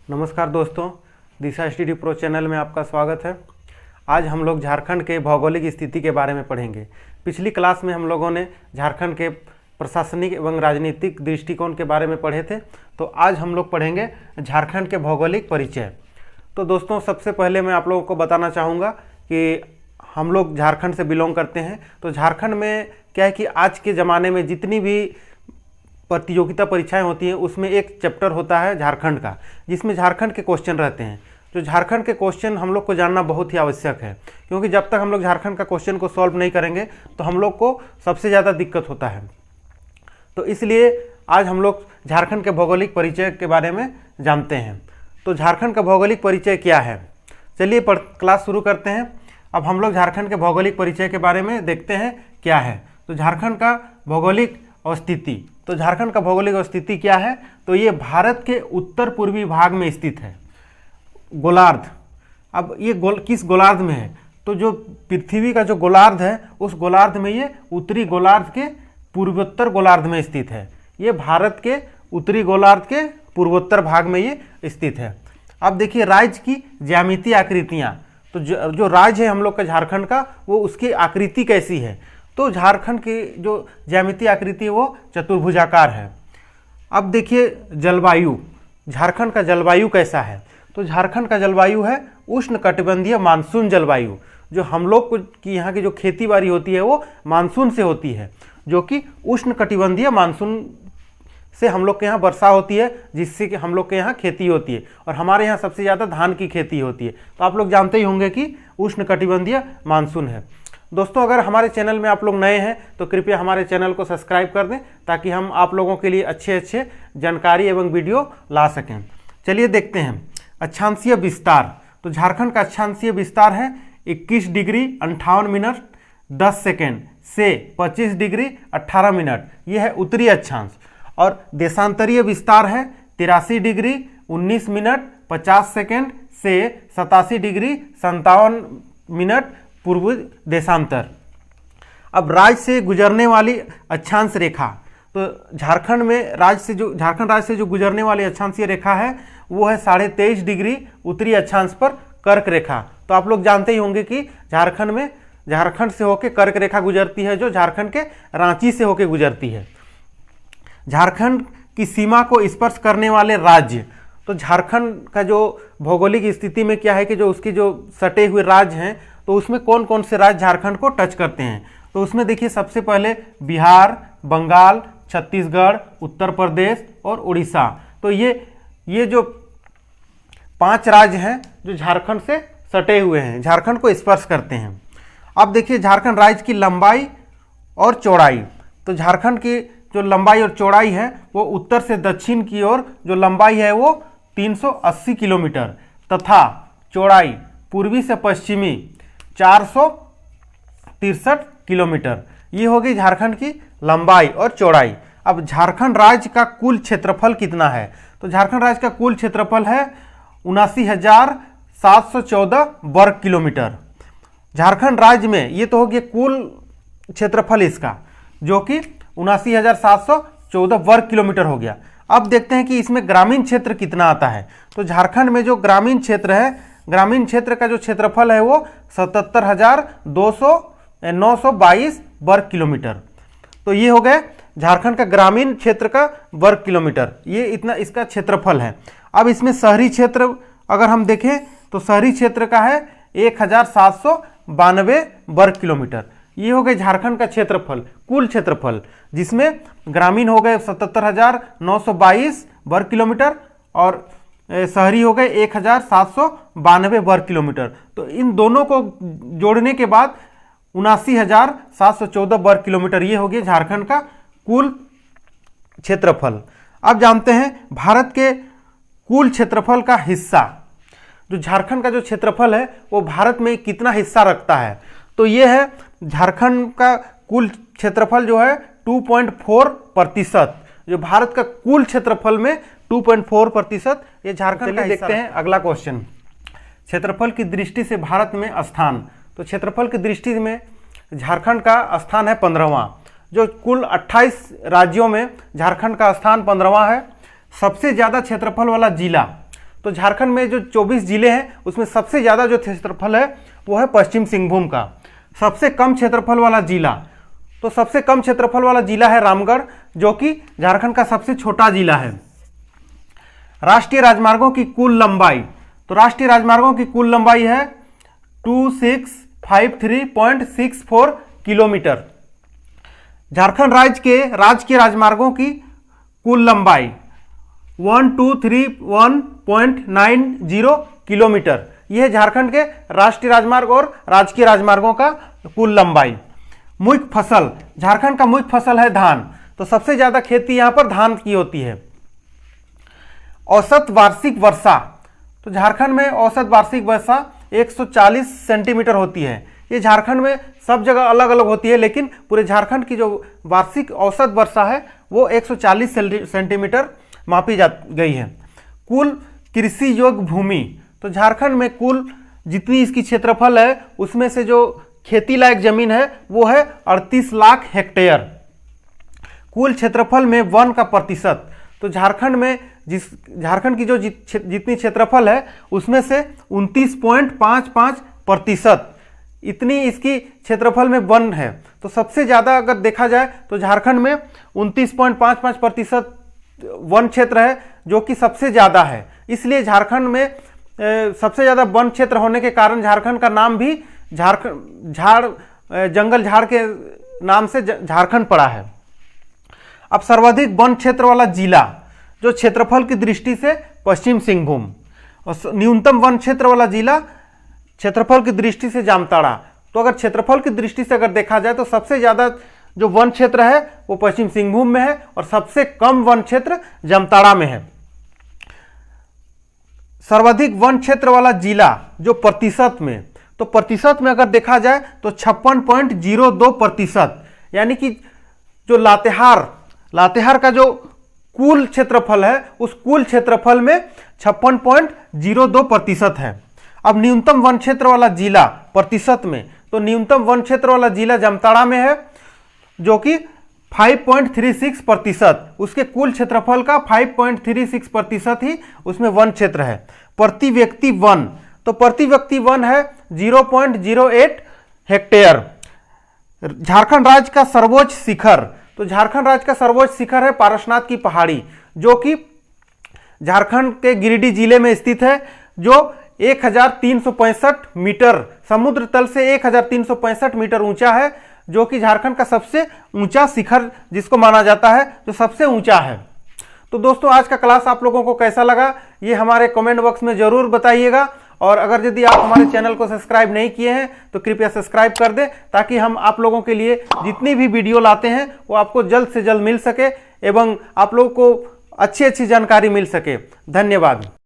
नमस्कार दोस्तों, दिशा study pro channel में आपका स्वागत है। आज हम लोग झारखंड के भौगोलिक स्थिति के बारे में पढ़ेंगे। पिछली क्लास में हम लोगों ने झारखंड के प्रशासनिक एवं राजनीतिक दृष्टिकोण के बारे में पढ़े थे, तो आज हम लोग पढ़ेंगे झारखंड के भौगोलिक परिचय। तो दोस्तों, सबसे पहले मैं आप लोगों को बताना चाहूँगा कि हम लोग झारखंड से बिलोंग करते हैं। तो झारखंड में क्या है कि आज के ज़माने में जितनी भी प्रतियोगिता परीक्षाएं होती हैं उसमें एक चैप्टर होता है झारखंड का, जिसमें झारखंड के क्वेश्चन रहते हैं। जो झारखंड के क्वेश्चन हम लोग को जानना बहुत ही आवश्यक है, क्योंकि जब तक हम लोग झारखंड का क्वेश्चन को सॉल्व नहीं करेंगे तो हम लोग को सबसे ज़्यादा दिक्कत होता है। तो इसलिए आज हम लोग झारखंड के भौगोलिक परिचय के बारे में जानते हैं। तो झारखंड का भौगोलिक परिचय क्या है, चलिए क्लास शुरू करते हैं। अब हम लोग झारखंड के भौगोलिक परिचय के बारे में देखते हैं क्या है। तो झारखंड का भौगोलिक अवस्थिति, तो झारखंड का भौगोलिक अवस्थिति क्या है, तो ये भारत के उत्तर पूर्वी भाग में स्थित है। गोलार्ध, अब ये किस गोलार्ध में है, तो जो पृथ्वी का जो गोलार्ध है उस गोलार्ध में ये उत्तरी गोलार्ध के पूर्वोत्तर गोलार्ध में स्थित है। ये भारत के उत्तरी गोलार्ध के पूर्वोत्तर भाग में ये स्थित है। अब देखिए राज्य की ज्यामितीय आकृतियाँ, तो जो राज्य है हम लोग का झारखंड का, वो उसकी आकृति कैसी है, तो झारखंड की जो ज्यामितीय आकृति है वो चतुर्भुजाकार है। अब देखिए जलवायु, झारखंड का जलवायु कैसा है, तो झारखंड का जलवायु है उष्णकटिबंधीय मानसून जलवायु। जो हम लोग की यहाँ की जो खेती बाड़ी होती है वो मानसून से होती है, जो कि उष्णकटिबंधीय मानसून से हम लोग के यहाँ वर्षा होती है, जिससे कि हम लोग के यहाँ खेती होती है। और हमारे यहाँ सबसे ज़्यादा धान की खेती होती है। तो आप लोग जानते ही होंगे कि उष्णकटिबंधीय मानसून है। दोस्तों, अगर हमारे चैनल में आप लोग नए हैं तो कृपया हमारे चैनल को सब्सक्राइब कर दें, ताकि हम आप लोगों के लिए अच्छे जानकारी एवं वीडियो ला सकें। चलिए देखते हैं अक्षांशीय विस्तार। तो झारखंड का अक्षांशीय विस्तार है 21 डिग्री 58 मिनट 10 सेकेंड से 25 डिग्री 18 मिनट, यह है उत्तरी अक्षांश। और देशांतरीय विस्तार है 83 डिग्री 19 मिनट 50 सेकेंड से 87 डिग्री 57 मिनट पूर्व देशांतर। अब राज्य से गुजरने वाली अक्षांश रेखा, तो झारखंड राज्य से जो गुजरने वाली अक्षांशीय रेखा है वो है 23.5 डिग्री उत्तरी अक्षांश पर कर्क रेखा। तो आप लोग जानते ही होंगे कि झारखंड से होकर कर्क रेखा गुजरती है, जो झारखंड के रांची से होकर गुजरती है। झारखंड की सीमा को स्पर्श करने वाले राज्य, तो झारखंड का जो भौगोलिक स्थिति में क्या है कि जो उसके जो सटे हुए राज्य हैं, तो उसमें कौन कौन से राज्य झारखंड को टच करते हैं, तो उसमें देखिए सबसे पहले बिहार, बंगाल, छत्तीसगढ़, उत्तर प्रदेश और उड़ीसा। तो ये जो 5 राज्य हैं जो झारखंड से सटे हुए हैं, झारखंड को स्पर्श करते हैं। अब देखिए झारखंड राज्य की लंबाई और चौड़ाई, तो झारखंड की जो लंबाई और चौड़ाई है वो उत्तर से दक्षिण की ओर जो लंबाई है वो 380 किलोमीटर तथा चौड़ाई पूर्वी से पश्चिमी 463 किलोमीटर, ये होगी झारखंड की लंबाई और चौड़ाई। अब झारखंड राज्य का कुल क्षेत्रफल कितना है, तो झारखंड राज्य का कुल क्षेत्रफल है 79,714 वर्ग किलोमीटर। झारखंड राज्य में ये तो हो गया कुल क्षेत्रफल इसका, जो कि 79,714 वर्ग किलोमीटर हो गया। अब देखते हैं कि इसमें ग्रामीण क्षेत्र कितना आता है। तो झारखंड में जो ग्रामीण क्षेत्र है, ग्रामीण क्षेत्र का जो क्षेत्रफल है वो 77,922 वर्ग किलोमीटर। तो ये हो गए झारखंड का ग्रामीण क्षेत्र का वर्ग किलोमीटर, ये इतना इसका क्षेत्रफल है। अब इसमें शहरी क्षेत्र अगर हम देखें तो शहरी क्षेत्र का है 1,792 वर्ग किलोमीटर। ये हो गए झारखंड का क्षेत्रफल, कुल क्षेत्रफल, जिसमें ग्रामीण हो गए 77,922 वर्ग किलोमीटर और शहरी हो गए 1,792 वर्ग किलोमीटर। तो इन दोनों को जोड़ने के बाद 79,714 वर्ग किलोमीटर, ये हो गया झारखंड का कुल क्षेत्रफल। अब जानते हैं भारत के कुल क्षेत्रफल का हिस्सा, जो झारखंड का जो क्षेत्रफल है वो भारत में कितना हिस्सा रखता है, तो ये है झारखंड का कुल क्षेत्रफल जो है 2.4%, जो भारत का कुल क्षेत्रफल में 2.4% ये झारखंड का हिस्सा। देखते हैं अगला क्वेश्चन, क्षेत्रफल की दृष्टि से भारत में स्थान। तो क्षेत्रफल की दृष्टि में झारखंड का स्थान है 15वां, जो कुल 28 राज्यों में झारखंड का स्थान 15वां है। सबसे ज़्यादा क्षेत्रफल वाला जिला, तो झारखंड में जो 24 जिले हैं उसमें सबसे ज़्यादा जो क्षेत्रफल है वो है पश्चिम सिंहभूम का। सबसे कम क्षेत्रफल वाला जिला, तो सबसे कम क्षेत्रफल वाला जिला है रामगढ़, जो कि झारखंड का सबसे छोटा जिला है। राष्ट्रीय राजमार्गों की कुल लंबाई, तो राष्ट्रीय राजमार्गों की कुल लंबाई है 2653.64 किलोमीटर। झारखंड राज्य के राजकीय राजमार्गों की कुल लंबाई 1231.90 किलोमीटर। यह है झारखंड के राष्ट्रीय राजमार्ग और राजकीय राजमार्गों का कुल लंबाई। मुख्य फसल, झारखंड का मुख्य फसल है धान, तो सबसे ज्यादा खेती यहां पर धान की होती है। औसत वार्षिक वर्षा, तो झारखंड में औसत वार्षिक वर्षा 140 सेंटीमीटर होती है। ये झारखंड में सब जगह अलग अलग होती है, लेकिन पूरे झारखंड की जो वार्षिक औसत वर्षा है वो 140 सेंटीमीटर मापी जा गई है। कुल कृषि योग्य भूमि, तो झारखंड में कुल जितनी इसकी क्षेत्रफल है उसमें से जो खेती लायक जमीन है वो है 38 लाख हेक्टेयर। कुल क्षेत्रफल में वन का प्रतिशत, तो झारखंड में झारखंड की जो जितनी क्षेत्रफल है उसमें से 29.55% इतनी इसकी क्षेत्रफल में वन है। तो सबसे ज़्यादा अगर देखा जाए तो झारखंड में 29.55% वन क्षेत्र है, जो कि सबसे ज़्यादा है। इसलिए झारखंड में सबसे ज़्यादा वन क्षेत्र होने के कारण झारखंड का नाम भी जंगल झाड़ के नाम से झारखंड पड़ा है। अब सर्वाधिक वन क्षेत्र वाला जिला जो क्षेत्रफल की दृष्टि से पश्चिम सिंहभूम, और न्यूनतम वन क्षेत्र वाला जिला क्षेत्रफल की दृष्टि से जामताड़ा। तो अगर क्षेत्रफल की दृष्टि से अगर देखा जाए तो सबसे ज़्यादा जो वन क्षेत्र है वो पश्चिम सिंहभूम में है और सबसे कम वन क्षेत्र जामताड़ा में है। सर्वाधिक वन क्षेत्र वाला जिला जो प्रतिशत में, तो प्रतिशत में अगर देखा जाए तो 56.02%, यानी कि जो लातेहार का जो कुल क्षेत्रफल है उस कुल क्षेत्रफल में 56.02% है। अब न्यूनतम वन क्षेत्र वाला जिला प्रतिशत में, तो न्यूनतम वन क्षेत्र वाला जिला जामताड़ा में है, जो कि 5.36%, उसके कुल क्षेत्रफल का 5.36% ही उसमें वन क्षेत्र है। प्रति व्यक्ति वन, तो प्रति व्यक्ति वन है 0.08 हेक्टेयर। झारखंड राज्य का सर्वोच्च शिखर, तो झारखंड राज्य का सर्वोच्च शिखर है पारसनाथ की पहाड़ी, जो कि झारखंड के गिरिडीह जिले में स्थित है, जो 1365 मीटर समुद्र तल से 1365 मीटर ऊंचा है, जो कि झारखंड का सबसे ऊंचा शिखर जिसको माना जाता है, जो सबसे ऊंचा है। तो दोस्तों आज का क्लास आप लोगों को कैसा लगा ये हमारे कमेंट बॉक्स में जरूर बताइएगा, और अगर यदि आप हमारे चैनल को सब्सक्राइब नहीं किए हैं तो कृपया सब्सक्राइब कर दें, ताकि हम आप लोगों के लिए जितनी भी वीडियो लाते हैं वो आपको जल्द से जल्द मिल सके एवं आप लोगों को अच्छी जानकारी मिल सके। धन्यवाद।